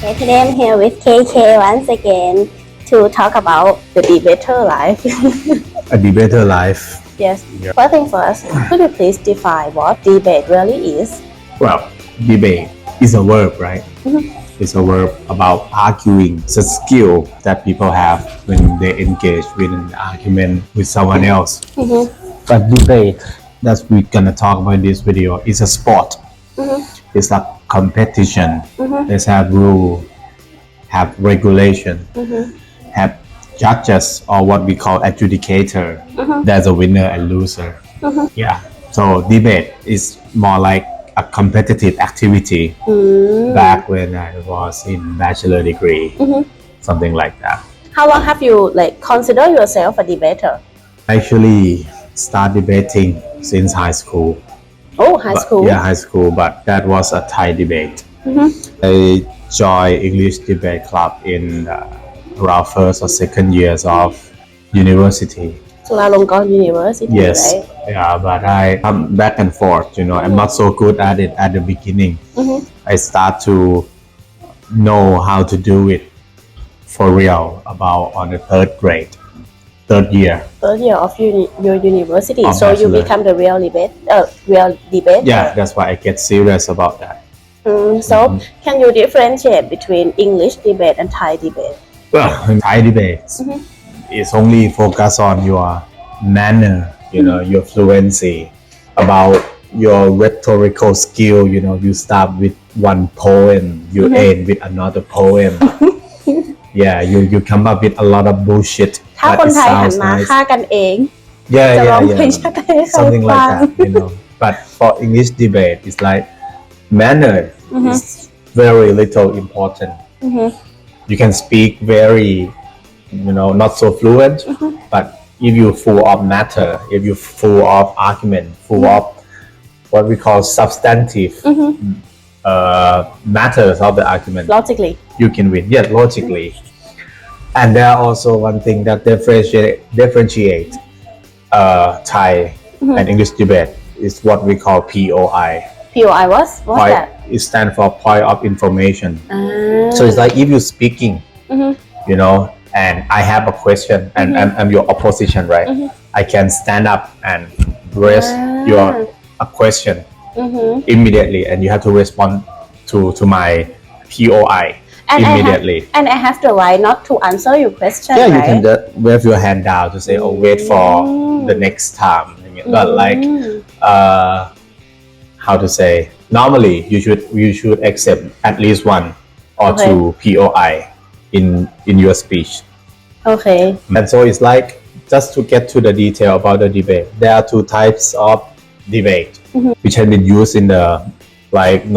Okay, today I'm here with KK once again to talk about the debater life. A debater life. Yes. Yeah. First thing first, could you please define what debate really is? Well, debate is a verb, right? It's a verb about arguing. It's a skill that people have when they engage with an argument with someone else. But debate that we're gonna talk about in this video is a sport. It's a competition. Let's have rule, have regulation, have judges or what we call adjudicator. There's a winner and loser. Yeah. So debate is more like a competitive activity back when I was in bachelor degree, something like that. How long have you consider yourself a debater? I actually start debating since high school. Oh, high school. Yeah, high school, but that was a Thai debate. I joined English debate club in around first or second years of university. Chulalongkorn University, Yes, right? yeah, but I come back and forth. I'm not so good at it at the beginning. I start to know how to do it for real about on the third year. Third year of your university, Of so you bachelor. become the real debater. Yeah, that's why I get serious about that. So can you differentiate between English debate and Thai debate? Well, in Thai debates, it's only focus on your manner, your fluency, about your rhetorical skill. You start with one poem, you end with another poem. Yeah, you come up with a lot of bullshit. ถ้า but คน it ไทยหัน sounds มา nice. ฆ่ากันเอง Yeah, จะร้อง yeah, เพลง yeah. ชาติไทยให้เขา Something ฟั like ง that. But for English debate, it's like manner is very little important. You can speak very, not so fluent, but if you full of matter, if you full of argument, full of what we call substantive matters of the argument, logically you can win. Yeah, logically. And there are also one thing that differentiate Thai and English debate is what we call POI. POI what's that? It stands for point of information. So it's like if you're speaking, and I have a question and I'm your opposition, right? I can stand up and raise a question immediately, and you have to respond to my POI immediately. And I have the right not to answer your question, Yeah, right? you can just wave your hand down to say, "Oh, wait for the next time." But how to say? Normally, you should accept at least one or two POI in your speech. Okay. And so it's like just to get to the detail about the debate. There are two types of debate which have been used in the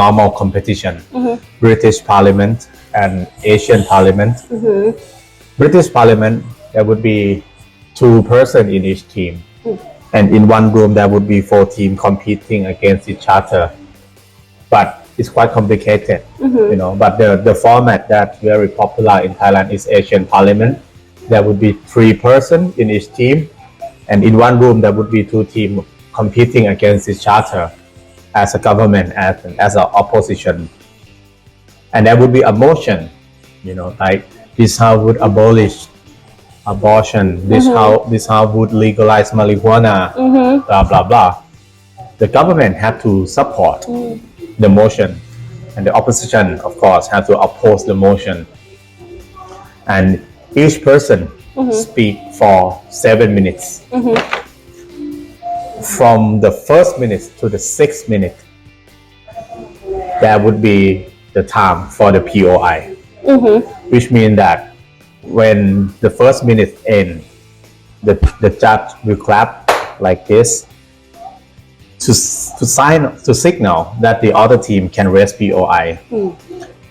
normal competition: British Parliament and Asian Parliament. British Parliament, there would be 2 persons in each team, and in one room there would be 4 teams competing against each other. But it's quite complicated, But the format that's very popular in Thailand is Asian Parliament. There would be 3 persons in each team, and in one room there would be 2 teams competing against each other as a government, as an opposition. And there would be a motion, like this how would abolish abortion, this how would legalize marijuana, blah blah blah. The government have to support the motion, and the opposition, of course, have to oppose the motion. And each person speak for 7 minutes. From the first minute to the 6th minute, that would be the time for the POI, which means that when the first minute end, the judge will clap like this to signal that the other team can raise POI.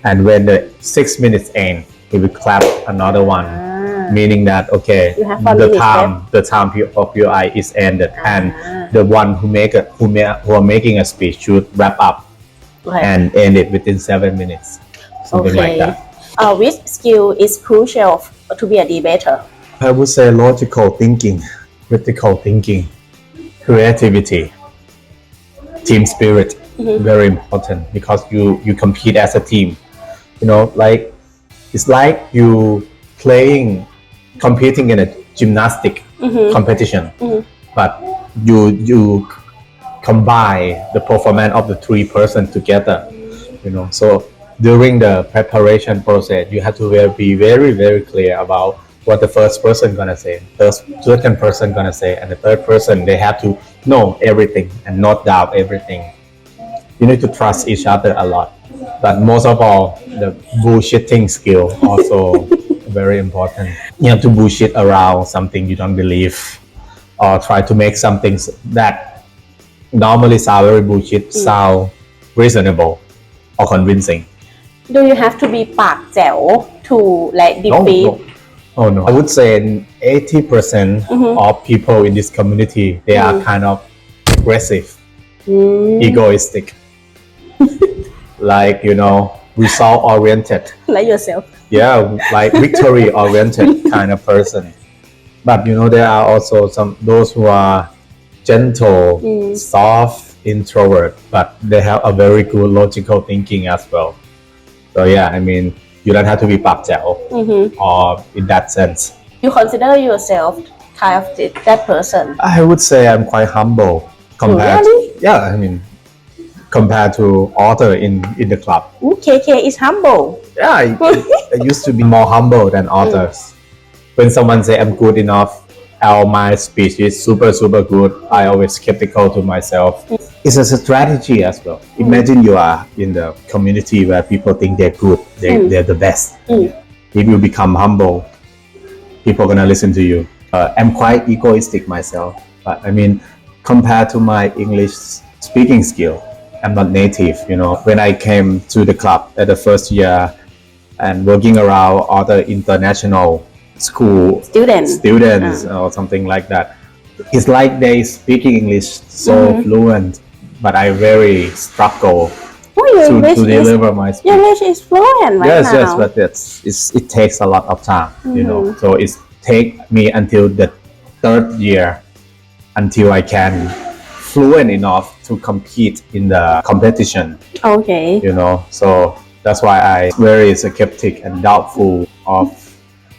And when the 6 minutes end, he will clap another one, meaning that the time of POI is ended, and the one who are making a speech should wrap up and end it within 7 minutes, something like that. Which skill is crucial to be a debater? I would say logical thinking, critical thinking, creativity, team spirit, very important, because you compete as a team. Like it's like you competing in a gymnastic competition, but you combine the performance of the three person together. So during the preparation process, you have to be very, very clear about what the first person gonna say, the second person gonna say, and the third person. They have to know everything and not doubt everything. You need to trust each other a lot. But most of all, the bullshitting skill also very important. You have to bullshit around something you don't believe, or try to make something that normally sound very bullshit sound reasonable or convincing. Do you have to be ปากแจ๋ว to like defeat? Oh no. I would say 80% of people in this community, they are kind of aggressive, egoistic, like result oriented. Like yourself. Yeah, like victory oriented kind of person. But there are also those who are gentle, soft, introvert, but they have a very good logical thinking as well. So yeah, I mean, you don't have to be ปากแจ๋ว or in that sense. You consider yourself kind of that person? I would say I'm quite humble compared. Really? Yeah, I mean, compared to other in the club. KK is humble. Yeah, I used to be more humble than others. When someone say I'm good enough, or my speech is super, super good, I always skeptical to myself. It's a strategy as well. Imagine you are in the community where people think they're good, they're the best. If you become humble, people are gonna listen to you. I'm quite egoistic myself, but I mean, compared to my English speaking skill, I'm not native. When I came to the club at the first year and working around other international school students or something like that, it's like they speaking English so fluent, but I very struggle to deliver my speech. Your English is fluent right now. Yes, but it takes a lot of time, so it take me until the third year until I can fluent enough to compete in the competition. Okay. So that's why I very skeptic and doubtful of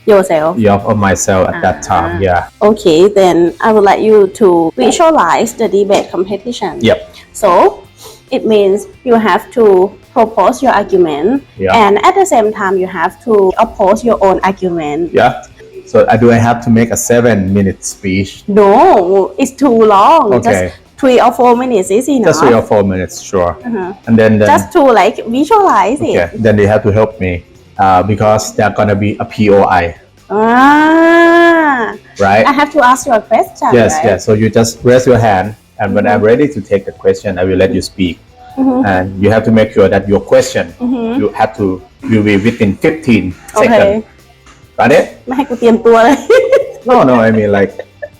yourself. Of myself at that time. Yeah. Okay, then I would like you to visualize the debate competition. Yep. So it means you have to propose your argument, and at the same time you have to oppose your own argument. Yeah. So do I have to make a 7-minute speech? No, it's too long. Okay. Just 3 or 4 minutes is enough. Just 3 or 4 minutes, sure. And then just to like visualize it. Okay. Then they have to help me because they're gonna be a POI. Right. I have to ask you a question. Yes, right? yes. So you just raise your hand, and when I'm ready to take the question, I will let you speak. And you have to make sure that your question will be within 15 seconds. Got it? ไม่ให้กูเตรียมตัวเลย No, I mean like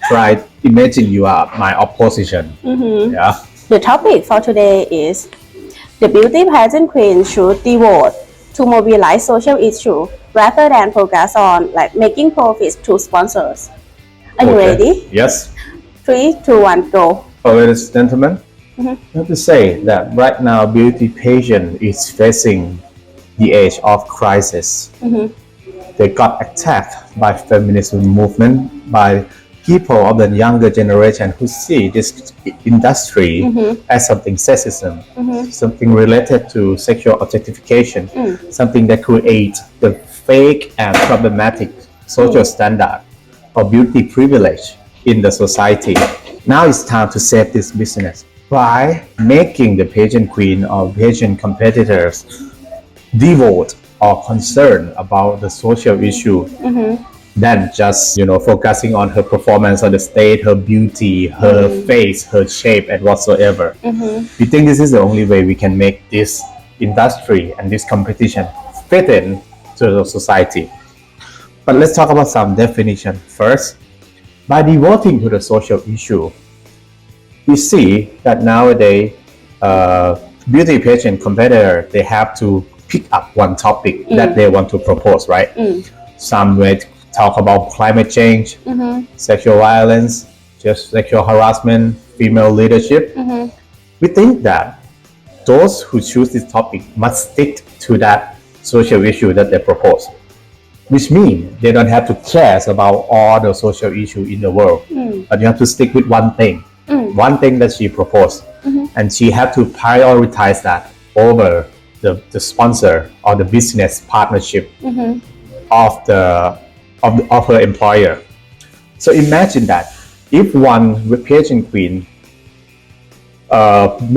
try imagine you are my opposition. Yeah. The topic for today is the beauty pageant queen should devote to mobilize social issue rather than focus on like making profits to sponsors. Are you ready? Yes. 3, 2, 1, go. Ladies and gentlemen, I have to say that right now beauty pageant is facing the age of crisis. They got attacked by feminism movement, by people of the younger generation who see this industry as something sexism, something related to sexual objectification, something that creates the fake and problematic social standard or beauty privilege in the society. Now it's time to save this business by making the pageant queen or pageant competitors devote or concerned about the social issue than just focusing on her performance on the stage, her beauty, her face, her shape, and whatsoever. We think this is the only way we can make this industry and this competition fit in to the society. But let's talk about some definition first. By devoting to the social issue, we see that nowadays beauty pageant competitors, they have to pick up one topic that they want to propose, right? Some may talk about climate change, sexual violence, just sexual harassment, female leadership. We think that those who choose this topic must stick to that social issue that they propose, which means they don't have to care about all the social issue in the world, but you have to stick with one thing, one thing that she proposed, and she had to prioritize that over the sponsor or the business partnership of her employer. So imagine that if one pageant queen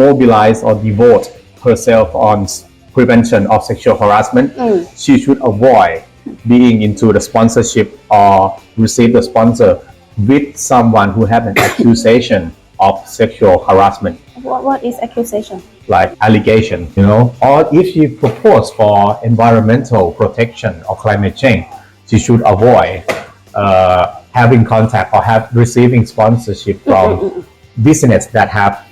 mobilize or devote herself on prevention of sexual harassment, she should avoid being into the sponsorship or receive the sponsor with someone who have an accusation of sexual harassment. What is accusation? Like allegation, or if she propose for environmental protection or climate change, she should avoid having contact or receiving sponsorship from business that have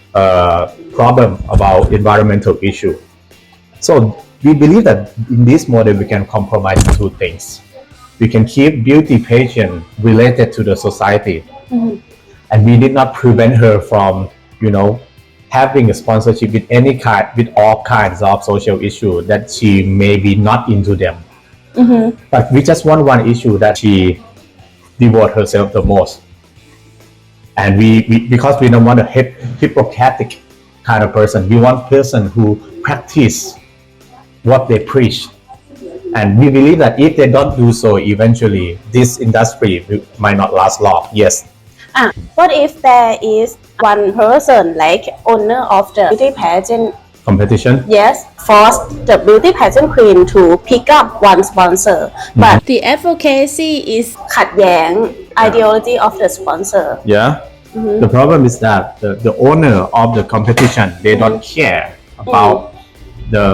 problem about environmental issue. So we believe that in this model we can compromise two things. We can keep beauty pageant related to the society, and we did not prevent her from, having a sponsorship with with all kinds of social issues that she may be not into them. But we just want one issue that she devote herself the most. And we because we don't want a hypocritic kind of person, we want person who practice what they preach. And we believe that if they don't do so, eventually this industry might not last long. Yes. What if there is one person, like owner of the beauty pageant Competition? Yes, force the beauty pageant queen to pick up one sponsor, but the advocacy is ขัดแย้ง ideology of the sponsor. Yeah. The problem is that the owner of the competition, they don't care about the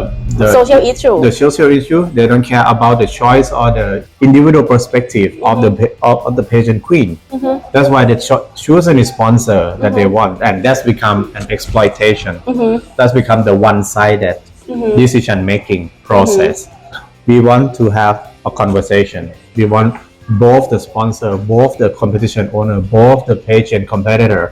social issue. The social issue. They don't care about the choice or the individual perspective of the pageant queen. That's why they choose a sponsor that they want, and that's become an exploitation. That's become the one-sided decision making process. We want to have a conversation. We want both the sponsor, both the competition owner, both the pageant competitor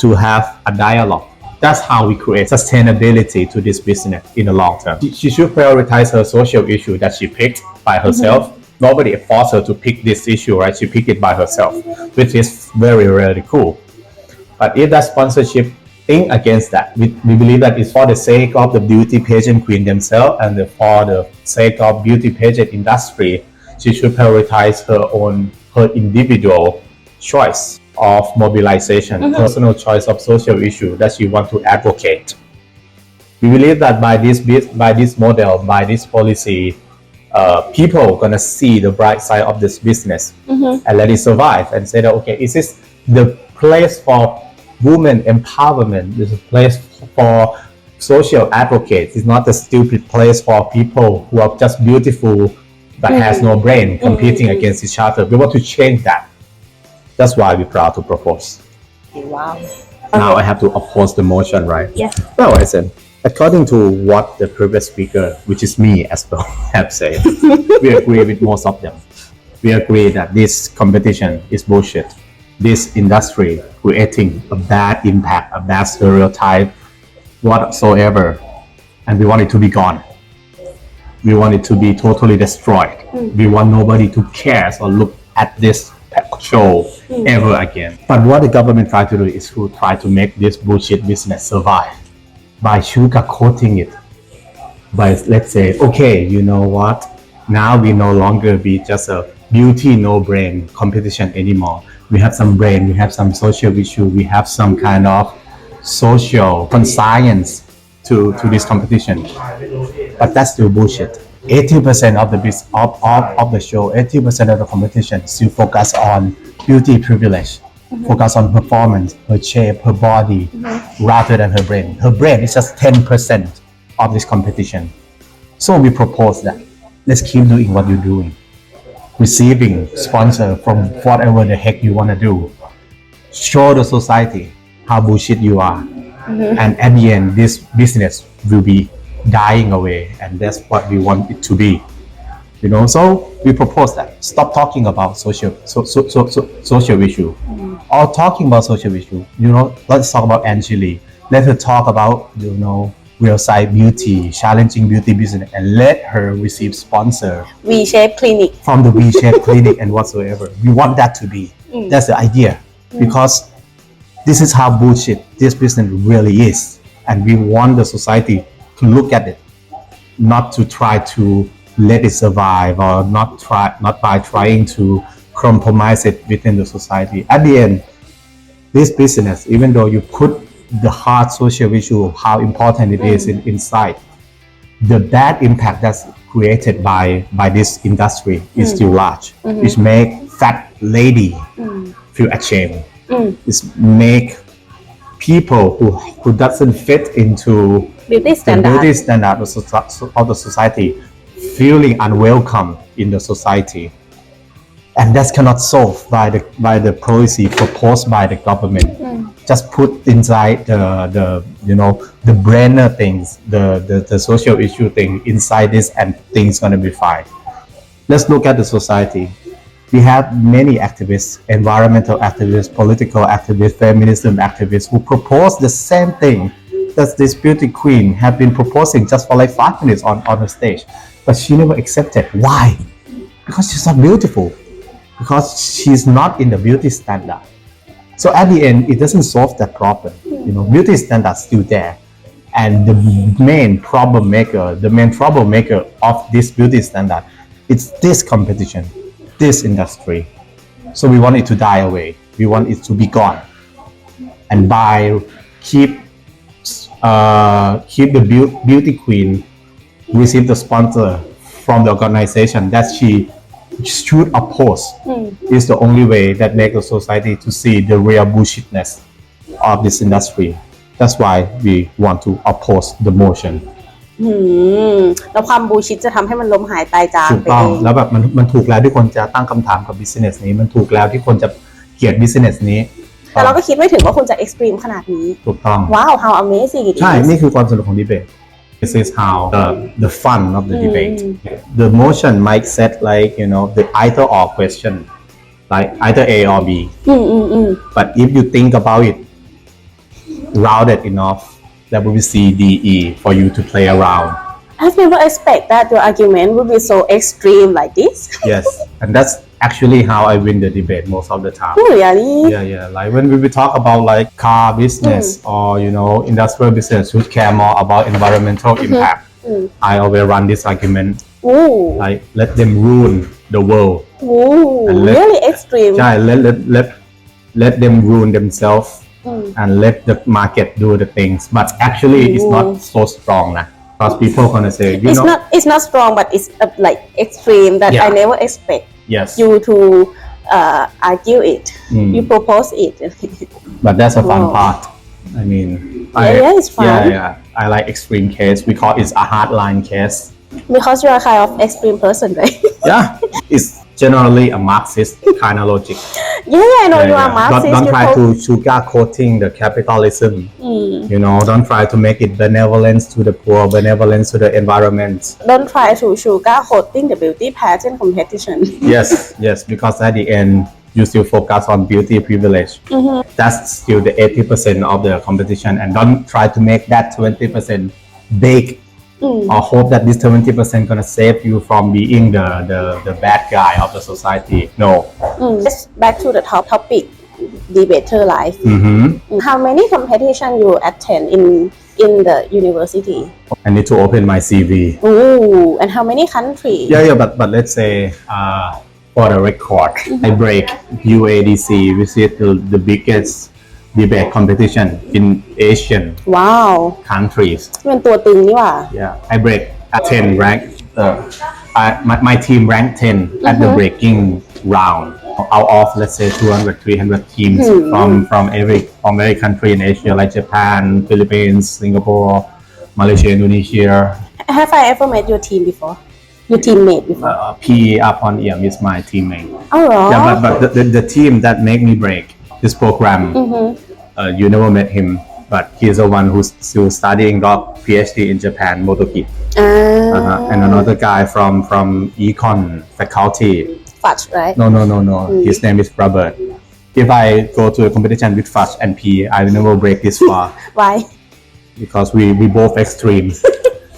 to have a dialogue. That's how we create sustainability to this business in the long term. She should prioritize her social issue that she picked by herself. Nobody forced her to pick this issue, right? She picked it by herself, which is very, really cool. But if that sponsorship thing against that, we believe that it's for the sake of the beauty pageant queen themselves and for the sake of beauty pageant industry, she should prioritize her individual choice of mobilization, personal choice of social issue that she want to advocate. We believe that by this model, by this policy, people gonna see the bright side of this business and let it survive and say that, okay, is this the place for women empowerment? This is a place for social advocates. It's not a stupid place for people who are just beautiful but has no brain competing against each other. We want to change that. That's why we're proud to propose. Wow. Now I have to oppose the motion, right? Yes. Well, I said, according to what the previous speaker, which is me as well, have said, we agree with most of them. We agree that this competition is bullshit. This industry creating a bad impact, a bad stereotype, whatsoever, and we want it to be gone. We want it to be totally destroyed. We want nobody to care or look at this show ever again. But what the government try to do is to try to make this bullshit business survive by sugarcoating it. By let's say, okay, you know what? Now we no longer be just a beauty no brain competition anymore. We have some brain, we have some social issue, we have some kind of social conscience to this competition. But that's still bullshit. 80% of the show, 80% of the competition still focus on beauty privilege, focus on performance, her shape, her body, rather than her brain. Her brain is just 10% of this competition. So we propose that let's keep doing what you're doing, receiving sponsor from whatever the heck you want to do. Show the society how bullshit you are, and at the end, this business will be dying away, and that's what we want it to be. So we propose that stop talking about social issue, or talking about social issue. Let's talk about Angeli. Let her talk about real side beauty, challenging beauty business, and let her receive sponsor V-shape clinic from the V-shaped clinic and whatsoever. We want that to be. That's the idea. Because this is how bullshit this business really is. And we want the society to look at it, not to try to let it survive or not by trying to compromise it within the society. At the end, this business, even though you put the hard social issue, how important it is inside, the bad impact that's created by this industry is still large. Which make fat lady feel ashamed. It make people who doesn't fit into beauty the standard beauty standard of the society feeling unwelcome in the society. And that's cannot solve by the policy proposed by the government. Just put inside the brainer things, the social issue thing inside this, and things gonna be fine. Let's look at the society. We have many activists, environmental activists, political activists, feminism activists who propose the same thing that this beauty queen have been proposing just for like 5 minutes on the stage, but she never accepted. Why? Because she's not beautiful. Because she's not in the beauty standard. So at the end, it doesn't solve that problem. Beauty standards still there. And the main troublemaker of this beauty standard, it's this competition, this industry. So we want it to die away. We want it to be gone. And by keep the beauty queen receive the sponsor from the organization that she should oppose is the only way that make the society to see the real bullshitness of this industry. That's why we want to oppose the motion. แล้วความบูชิตจะทำให้มันล้มหายตายจาก ถูกต้องแล้วแบบมันถูกแล้วที่คนจะตั้งคำถามกับ business นี้มันถูกแล้วที่คนจะเกลียด business นี้แต่เราก็คิดไม่ถึงว่าคุณจะ extreme ขนาดนี้ถูกต้อง Wow how amazing it is ใช่นี่คือความสนุกของ debate. This is how the fun of the debate. The motion might set like the either or question, like either A or B. But if you think about it rounded enough, there will be C, D, E for you to play around. I've never expected that your argument would be so extreme like this. Yes, and that's actually how I win the debate most of the time. Oh, really? Yeah. Like when we talk about like car business or industrial business who care more about environmental impact, I always run this argument. Ooh. Like let them ruin the world. Ooh, really extreme. Yeah, let them ruin themselves and let the market do the things. But actually, it's not so strong, because people gonna say, it's not strong, but it's like extreme that I never expect. Yes. You to argue it. You propose it. But that's a fun part. I mean, it's fun. Yeah. I like extreme case. We call it a hardline case. Because you are kind of extreme person, right? Yeah, it's generally a Marxist kind of logic. Yeah, I know you are Marxist. Don't try to sugarcoating the capitalism. Don't try to make it benevolence to the poor, benevolence to the environment. Don't try to sugarcoating the beauty pageant competition. Yes, because at the end, you still focus on beauty privilege. That's still the 80% of the competition, and don't try to make that 20% big. Or hope that this 20% gonna save you from being the bad guy of the society. No. Let's back to the topic, debater life. How many competition you attend in the university? I need to open my CV. Ooh, and how many countries? Yeah, but let's say for the record, I break UADC, which is the biggest debate competition in Asian countries. เป็นตัวตึงนี่หว่า Yeah, I break at 10 rank. My team ranked 10 at the breaking round. Out of let's say 200, 300 teams from every country in Asia, like Japan, Philippines, Singapore, Malaysia, Indonesia. Have I ever met your team before? Your teammate before? P. Upon Iam is my teammate. Oh, right. Yeah, but the team that make me break this program, you never met him, but he's the one who's still studying PhD in Japan, Motoki. And another guy from econ faculty. Fudge, right? No. His name is Robert. If I go to a competition with Fudge and P, I will never break this far. Why? because we both extreme.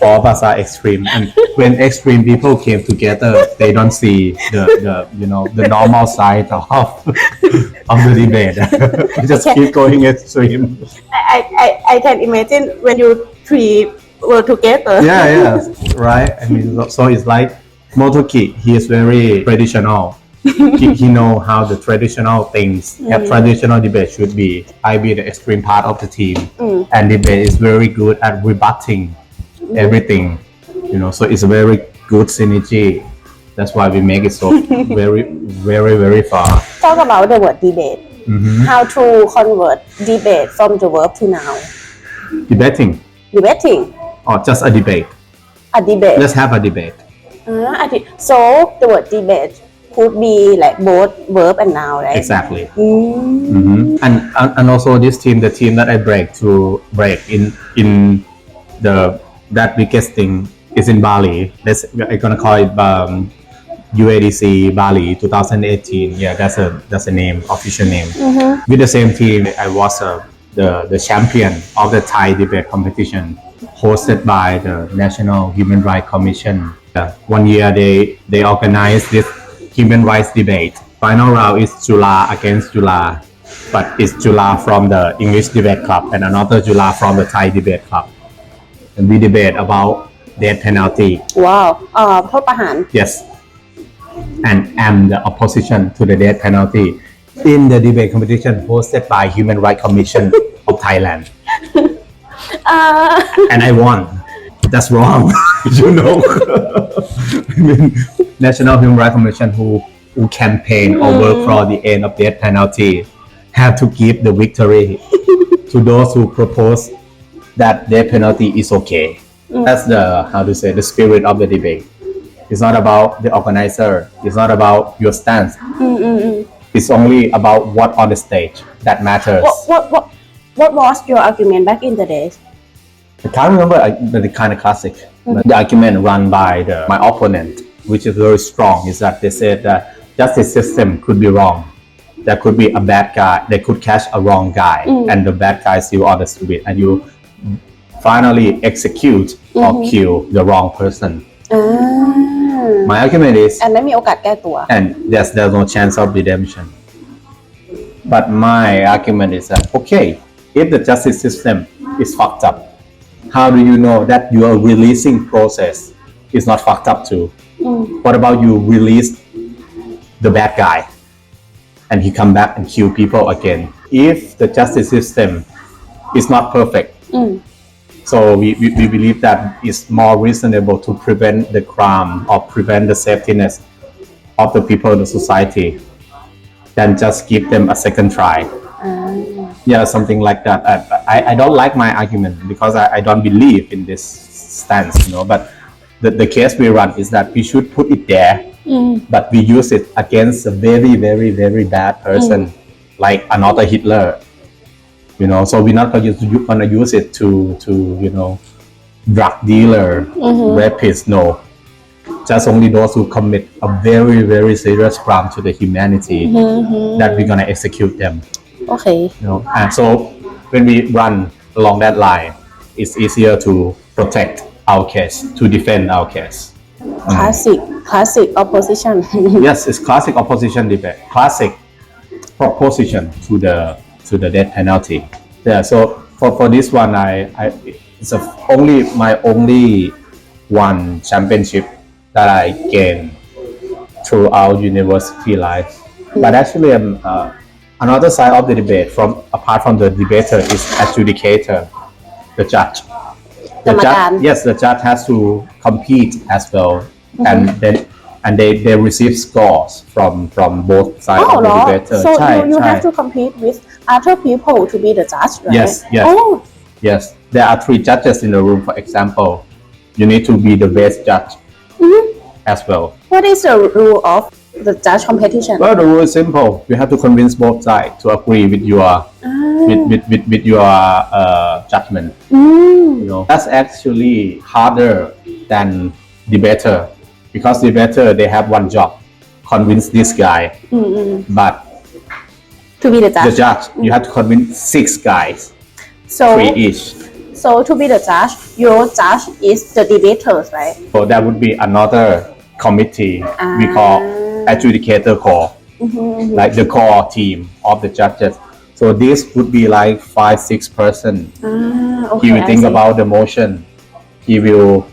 All of us are extreme, and when extreme people came together, they don't see the normal side of the debate. We just keep going extreme. I can imagine when you three were together. Yeah, right. I mean, so it's like Motoki. He is very traditional. he know how the traditional things, traditional debate should be. I be the extreme part of the team, and debate is very good at rebutting everything. So it's a very good synergy. That's why we make it so very far. Talk about the word debate. How to convert debate from the verb to noun. Debating Debating. or just a debate. A debate. Let's have a debate. So the word debate could be like both verb and noun, right? Exactly. And also this team, the team that I break in that biggest thing is in Bali. I'm gonna call it UADC Bali 2018. Yeah, that's a name, official name. With the same team, I was the champion of the Thai debate competition, hosted by the National Human Rights Commission. One year they organized this human rights debate. Final round is Jula against Jula, but it's Jula from the English Debate Club and another Jula from the Thai Debate Club. And we debate about death penalty. Wow. โทษประหาร Yes. And am the opposition to the death penalty in the debate competition hosted by Human Rights Commission of Thailand. And I won. That's wrong. I mean, National Human Rights Commission who campaign or work for the end of death penalty have to give the victory to those who propose that death penalty is okay. That's the spirit of the debate. It's not about the organizer. It's not about your stance. It's only about what on the stage that matters. What was your argument back in the days? I can't remember, but it's kind of classic. The argument run by my opponent, which is very strong, is that they said that justice system could be wrong. There could be a bad guy. They could catch a wrong guy, and the bad guy still on the street, and you finally execute or kill the wrong person. My argument is, and ไม่มีโอกาสแก้ตัว and there's no chance of redemption. But my argument is that okay, if the justice system is fucked up, how do you know that your releasing process is not fucked up too? What about you release the bad guy and he come back and kill people again? If the justice system is not perfect, so we believe that it's more reasonable to prevent the crime or prevent the safetyness of the people in the society than just give them a second try. Yeah, something like that. I don't like my argument because I don't believe in this stance, but the case we run is that we should put it there, but we use it against a very bad person, like another Hitler. So we're not gonna use it to drug dealer, rapist. No, just only those who commit a very serious crime to the humanity that we're gonna execute them. Okay. And so when we run along that line, it's easier to protect our case, to defend our case. Classic opposition. Yes, it's classic opposition debate, classic proposition to the death penalty. Yeah. So for this one, it's only my only one championship that I gained throughout university life. But actually, another side of the debate, apart from the debater, is adjudicator, the judge. The judge has to compete as well, and they receive scores from both sides of the debater. So you have to compete with other people to be the judge, right? Yes. There are 3 judges in the room, for example. You need to be the best judge as well. What is the rule of the judge competition? Well, the rule is simple. You have to convince both sides to agree with your with your judgment. That's actually harder than debater, because debater they have one job, convince this guy. But to be the judge, you have to convince 6 guys, 3 each. So to be the judge, your judge is the debaters, right? So that would be another committee we call adjudicator core, like the core team of the judges. So this would be like 5-6 person. Okay, He will I think see. about the motion. He will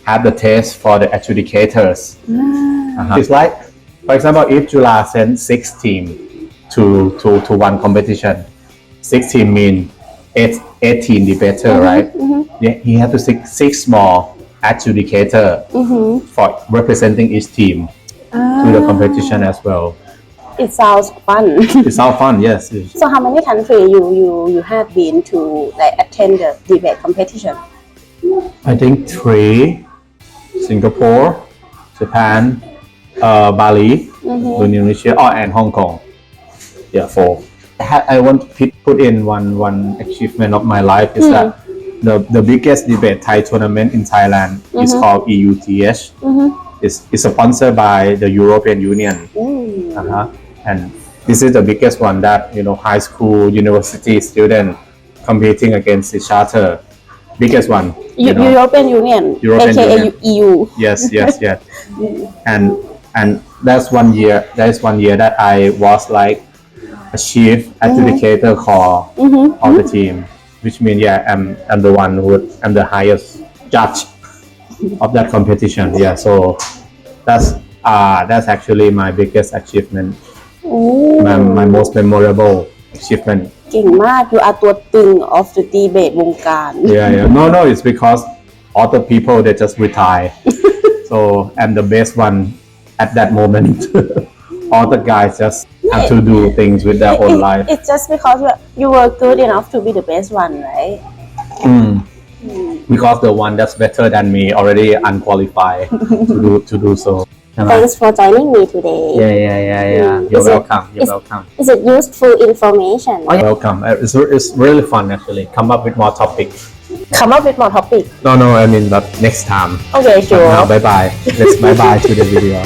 have the test for the adjudicators. It's like, for example, if Jula sends 6 teams to one competition, 6 teams mean 18 debater, right? Yeah, he has to six more adjudicator for representing each team to the competition as well. It sounds fun. It's all fun, yes. So how many countries you have been to like attend the debate competition? I think 3: Singapore, Japan, Bali, Indonesia, and Hong Kong. Yeah, 4. I want to put in one achievement of my life is that the biggest debate Thai tournament in Thailand is called EUTH. It's sponsored by the European Union. And this is the biggest one that high school, university student competing against each other. Biggest one. European Union, European aka Union. EU. Yes. And that's one year. That is one year that I was like a chief adjudicator core of the team, which means I'm the one I'm the highest judge of that competition. Yeah, so that's actually my biggest achievement. My most memorable achievement. เก่งมาก you are ตัวตึง of the debate วงการ Yeah. No, it's because other people they just retire. So I'm the best one at that moment. All the guys just have to do things with their own life. It's just because you were good enough to be the best one, right? Because the one that's better than me already unqualified to do so. Thanks for joining me today. Yeah. You're welcome. Is it useful information? You're welcome. It's really fun actually. Come up with more topics. Come up with more topic. No, I mean but next time. Okay, sure. Now, bye bye. Let's bye bye to the video.